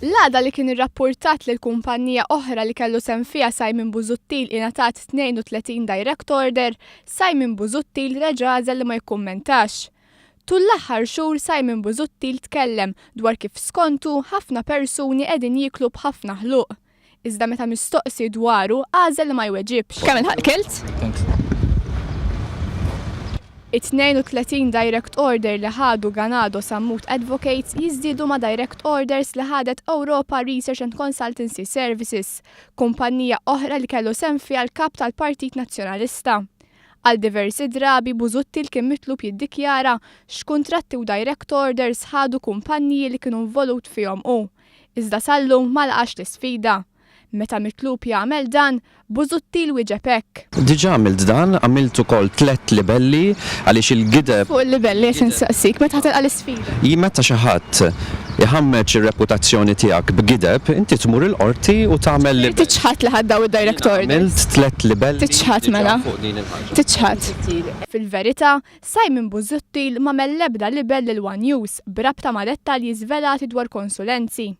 L-għada li kien irrappurtat li l-kumpanija oħra li kellu sehem fiha Simon Busuttil ingħatat 32 direct order, Simon Busuttil reġa' għażel li ma jikkummentax. Tul l-aħħar xhur Simon Busuttil tkellem dwar kif skontu ħafna persuni qegħdin jieklu b'ħafna ħluq. Iżda meta mistoqsi dwaru għażel li ma jweġibx. Kemm inħalkilt? It-32 direct order li ħadu Ganado Sammut Advocates jiżdiedu ma' direct orders li ħadet Europa Research and Consultancy Services, kumpanija oħra li kellu sehem fiha l-kap tal-Partit Nazzjonalista. Għal diversi drabi Busuttil kien mitlub jiddikjara x'kuntratti u direct orders ħadu kumpanniji li kienu involut fihom hu. Iżda sallum ma laqax l-isfida. Meta mitlub jagħmel dan, Busuttil wieġeb hekk. Diġà għamilt dan, għamilt ukoll 3 libelli għaliex il-gideb. Fuq il-livelli qed insaqsik meta tilqa' l-isfida. Meta xi ħadd iħammeġ ir-reputazzjoni tiegħek b'gideb, inti tmur il-qorti u tagħmel libelli. Tiċħat li ħaddaw id-direct orders. Għamilt 3 libelli. Tiċħat mela. Tiċħat. Fil-verità, Simon Busuttil m'għamel l-ebda libell lil One News b'rabta ma' dettalji żvelati dwar konsulenzi.